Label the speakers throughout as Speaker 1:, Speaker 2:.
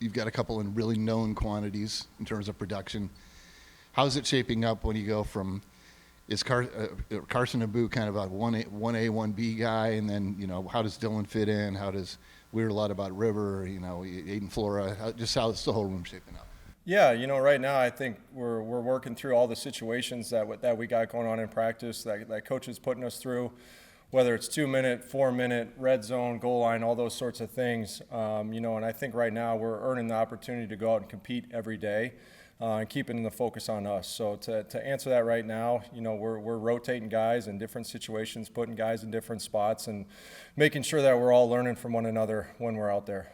Speaker 1: you've got a couple in really known quantities in terms of production. How's it shaping up when you go from Carson Abu kind of a 1A, 1B guy, and then, how does Dylan fit in? We heard a lot about River, Aiden Flora, how's the whole room shaping up?
Speaker 2: Yeah, right now I think we're working through all the situations that we got going on in practice, that coach is putting us through, whether it's 2-minute, 4-minute, red zone, goal line, all those sorts of things. And I think right now we're earning the opportunity to go out and compete every day and keeping the focus on us. So to answer that right now, we're rotating guys in different situations, putting guys in different spots, and making sure that we're all learning from one another when we're out there.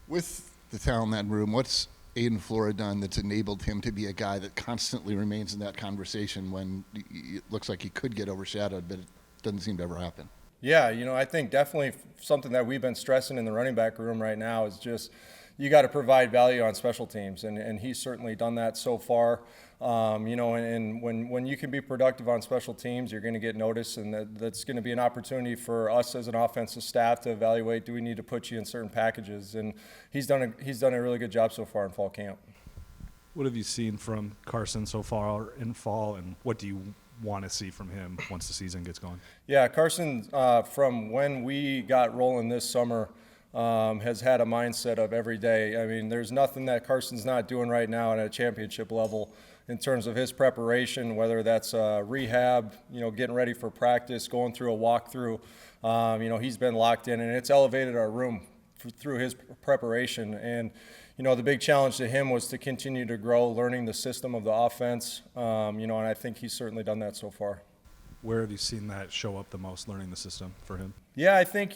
Speaker 1: With the talent in that room, what's Aiden Flora done that's enabled him to be a guy that constantly remains in that conversation when it looks like he could get overshadowed, but it doesn't seem to ever happen?
Speaker 2: Yeah, I think definitely something that we've been stressing in the running back room right now is just you got to provide value on special teams, and he's certainly done that so far. And when you can be productive on special teams, you're going to get noticed, and that's going to be an opportunity for us as an offensive staff to evaluate, do we need to put you in certain packages? And he's done a really good job so far in fall camp.
Speaker 3: What have you seen from Carson so far in fall, and what do you want to see from him once the season gets going?
Speaker 2: Yeah, Carson, from when we got rolling this summer, has had a mindset of every day. I mean, there's nothing that Carson's not doing right now at a championship level in terms of his preparation, whether that's rehab, getting ready for practice, going through a walkthrough. He's been locked in, and it's elevated our room through his preparation. And, the big challenge to him was to continue to grow, learning the system of the offense, and I think he's certainly done that so far.
Speaker 3: Where have you seen that show up the most, learning the system for him?
Speaker 2: Yeah, I think,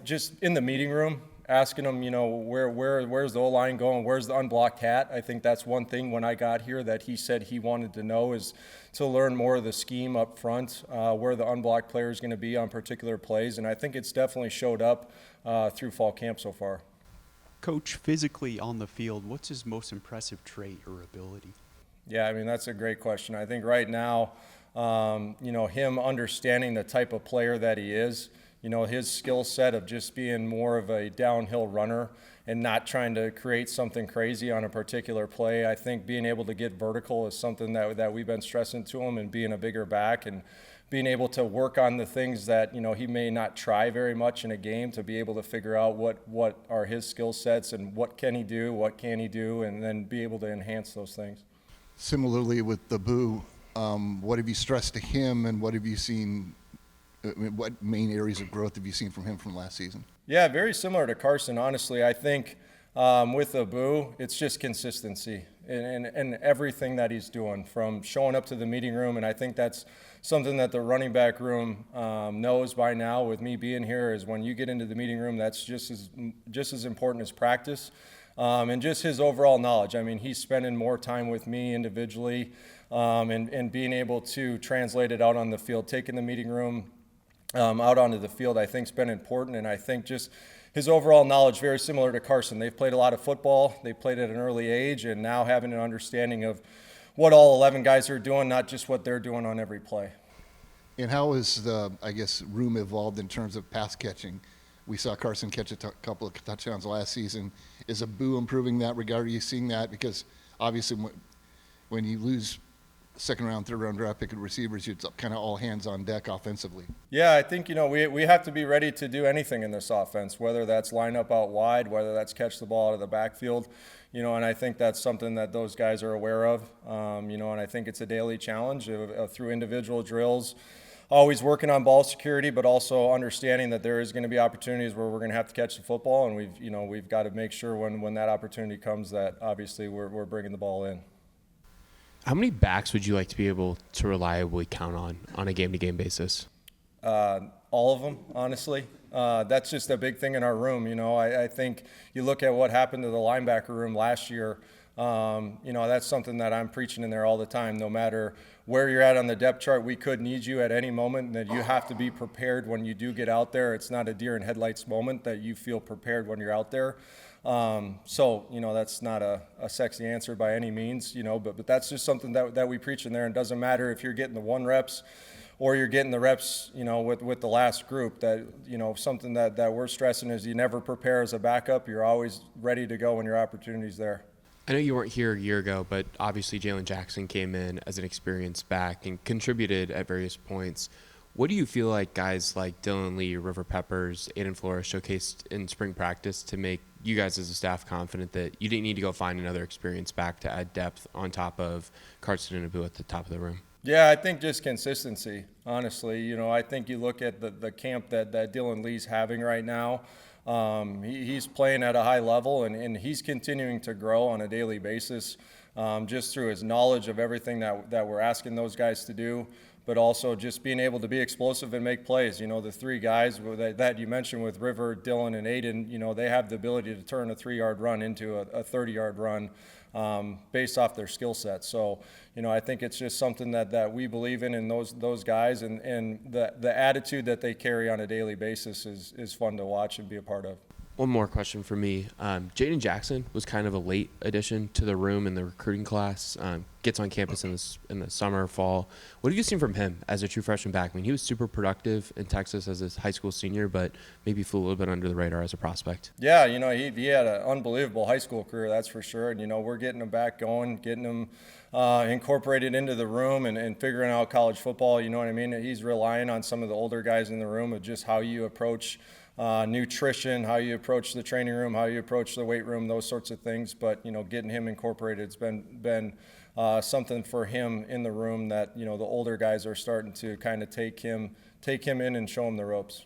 Speaker 2: just in the meeting room, asking him, where's the O-line going? Where's the unblocked hat? I think that's one thing when I got here that he said he wanted to know, is to learn more of the scheme up front, where the unblocked player is going to be on particular plays. And I think it's definitely showed up through fall camp so far.
Speaker 4: Coach, physically on the field, what's his most impressive trait or ability?
Speaker 2: Yeah, I mean, that's a great question. I think right now, him understanding the type of player that he is, his skill set of just being more of a downhill runner and not trying to create something crazy on a particular play. I think being able to get vertical is something that we've been stressing to him, and being a bigger back and being able to work on the things that, he may not try very much in a game, to be able to figure out what are his skill sets and what can he do, what can he do, and then be able to enhance those things.
Speaker 1: Similarly with the Boo, what have you stressed to him, and what have you seen? What main areas of growth have you seen from him from last season?
Speaker 2: Yeah, very similar to Carson, honestly. I think with Abu, it's just consistency in everything that he's doing, from showing up to the meeting room. And I think that's something that the running back room knows by now, with me being here, is when you get into the meeting room, that's just as important as practice. And just his overall knowledge. I mean, he's spending more time with me individually, and being able to translate it out on the field, taking the meeting room out onto the field, I think has been important. And I think just his overall knowledge, very similar to Carson. They've played a lot of football. They played at an early age, and now having an understanding of what all 11 guys are doing, not just what they're doing on every play.
Speaker 1: And how has the, room evolved in terms of pass catching? We saw Carson catch a couple of touchdowns last season. Is Abu improving that regard? Are you seeing that? Because obviously when you lose second-round, third-round draft pick receivers, it's kind of all hands on deck offensively.
Speaker 2: Yeah, I think, we have to be ready to do anything in this offense, whether that's line up out wide, whether that's catch the ball out of the backfield, and I think that's something that those guys are aware of, and I think it's a daily challenge through individual drills, always working on ball security, but also understanding that there is going to be opportunities where we're going to have to catch the football, and we've got to make sure when that opportunity comes that obviously we're bringing the ball in.
Speaker 5: How many backs would you like to be able to reliably count on a game-to-game basis?
Speaker 2: All of them, honestly. That's just a big thing in our room. I think you look at what happened to the linebacker room last year. That's something that I'm preaching in there all the time. No matter where you're at on the depth chart, we could need you at any moment, and that you have to be prepared when you do get out there. It's not a deer in headlights moment, that you feel prepared when you're out there. That's not a sexy answer by any means, but that's just something that we preach in there. And it doesn't matter if you're getting the 1 reps or you're getting the reps, with the last group. That, something that we're stressing is you never prepare as a backup. You're always ready to go when your opportunity's there.
Speaker 5: I know you weren't here a year ago, but obviously Jalen Jackson came in as an experienced back and contributed at various points. What do you feel like guys like Dylan Lee, River Peppers, Aiden Flores showcased in spring practice to make you guys as a staff confident that you didn't need to go find another experienced back to add depth on top of Carson and Abu at the top of the room?
Speaker 2: Yeah, I think just consistency, honestly. I think you look at the camp that Dylan Lee's having right now. He's playing at a high level, and he's continuing to grow on a daily basis, just through his knowledge of everything that we're asking those guys to do, but also just being able to be explosive and make plays. The three guys that you mentioned with River, Dylan, and Aiden, they have the ability to turn a 3-yard run into a 30-yard run based off their skill set. So, I think it's just something that we believe in those guys, and the attitude that they carry on a daily basis is fun to watch and be a part of.
Speaker 5: One more question for me. Jaden Jackson was kind of a late addition to the room in the recruiting class. Gets on campus in the summer, fall. What have you seen from him as a true freshman back? I mean, he was super productive in Texas as a high school senior, but maybe flew a little bit under the radar as a prospect.
Speaker 2: Yeah, he had an unbelievable high school career, that's for sure. And, we're getting him back going, getting him incorporated into the room and figuring out college football. You know what I mean? He's relying on some of the older guys in the room of just how you approach nutrition, how you approach the training room, how you approach the weight room, those sorts of things. But, getting him incorporated, it's been something for him in the room that, the older guys are starting to kind of take him in and show him the ropes.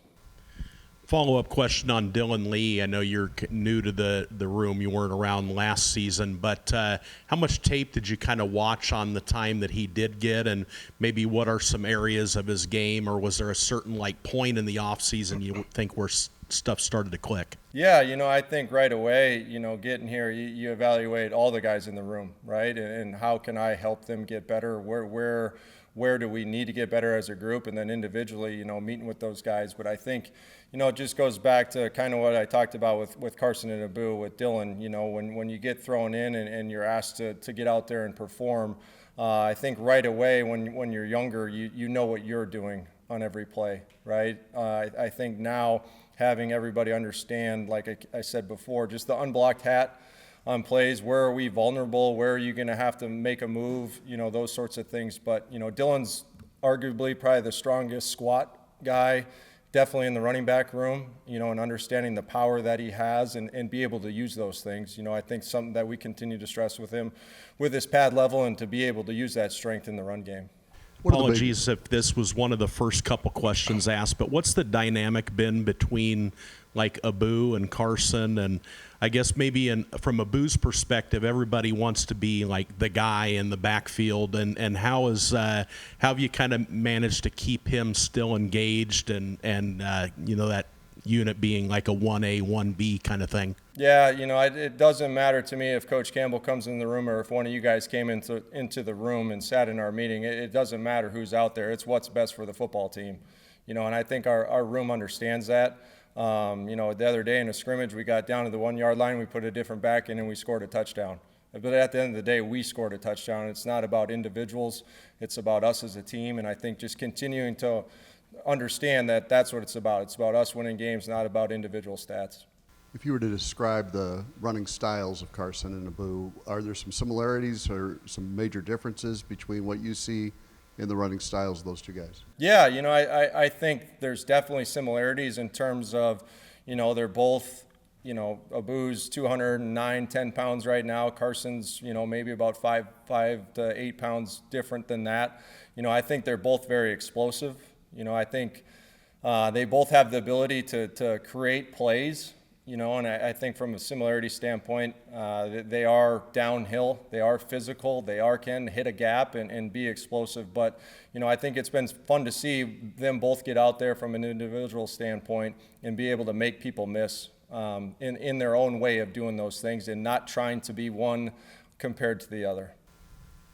Speaker 6: Follow-up question on Dylan Lee. I know you're new to the room. You weren't around last season, but how much tape did you kind of watch on the time that he did get, and maybe what are some areas of his game, or was there a certain point in the offseason you think where stuff started to click?
Speaker 2: Yeah, I think right away, getting here, you evaluate all the guys in the room, right? And how can I help them get better? Where do we need to get better as a group? And then individually, meeting with those guys. But I think, it just goes back to kind of what I talked about with Carson and Abu, with Dylan. When you get thrown in and you're asked to get out there and perform, I think right away when you're younger, you know what you're doing on every play, right? I think now having everybody understand, like I said before, just the unblocked hat on plays. Where are we vulnerable? Where are you going to have to make a move? Those sorts of things. But, Dylan's arguably probably the strongest squat guy, definitely in the running back room, and understanding the power that he has and be able to use those things. I think something that we continue to stress with him with his pad level, and to be able to use that strength in the run game.
Speaker 6: Apologies if this was one of the first couple questions asked, but what's the dynamic been between Abu and Carson? And I guess maybe from Abu's perspective, everybody wants to be the guy in the backfield, and how have you kind of managed to keep him still engaged and that unit being like a 1A, 1B kind of thing?
Speaker 2: Yeah, it doesn't matter to me if Coach Campbell comes in the room or if one of you guys came into the room and sat in our meeting. It doesn't matter who's out there. It's what's best for the football team. And I think our room understands that. The other day in a scrimmage, we got down to the 1-yard line, we put a different back in, and we scored a touchdown. But at the end of the day, we scored a touchdown. It's not about individuals. It's about us as a team. And I think just continuing to understand that that's what it's about. It's about us winning games, not about individual stats.
Speaker 7: If you were to describe the running styles of Carson and Abu, are there some similarities or some major differences between what you see in the running styles of those two guys?
Speaker 2: Yeah, I think there's definitely similarities in terms of, they're both, Abu's 209, 10 pounds right now. Carson's, maybe about 5 to 8 pounds different than that. I think they're both very explosive. I think they both have the ability to create plays. And I think from a similarity standpoint, they are downhill, they are physical, can hit a gap and be explosive. But, I think it's been fun to see them both get out there from an individual standpoint and be able to make people miss in their own way of doing those things and not trying to be one compared to the other.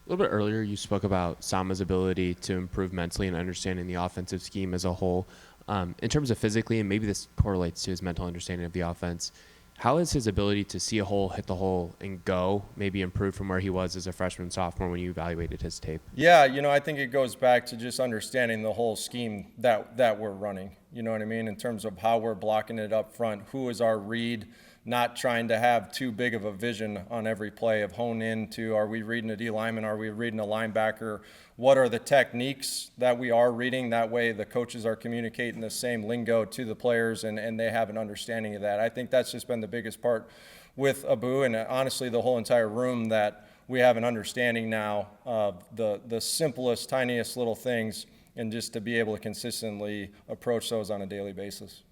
Speaker 5: A little bit earlier, you spoke about Sama's ability to improve mentally and understanding the offensive scheme as a whole. In terms of physically, and maybe this correlates to his mental understanding of the offense, How has his ability to see a hole, hit the hole, and go maybe improved from where he was as a freshman, sophomore when you evaluated his tape?
Speaker 2: Yeah, I think it goes back to just understanding the whole scheme that we're running. You know what I mean? In terms of how we're blocking it up front, who is our read, not trying to have too big of a vision on every play of hone into, are we reading a D lineman, are we reading a linebacker? What are the techniques that we are reading? That way the coaches are communicating the same lingo to the players and they have an understanding of that. I think that's just been the biggest part with Abu and honestly the whole entire room, that we have an understanding now of the simplest, tiniest little things, and just to be able to consistently approach those on a daily basis.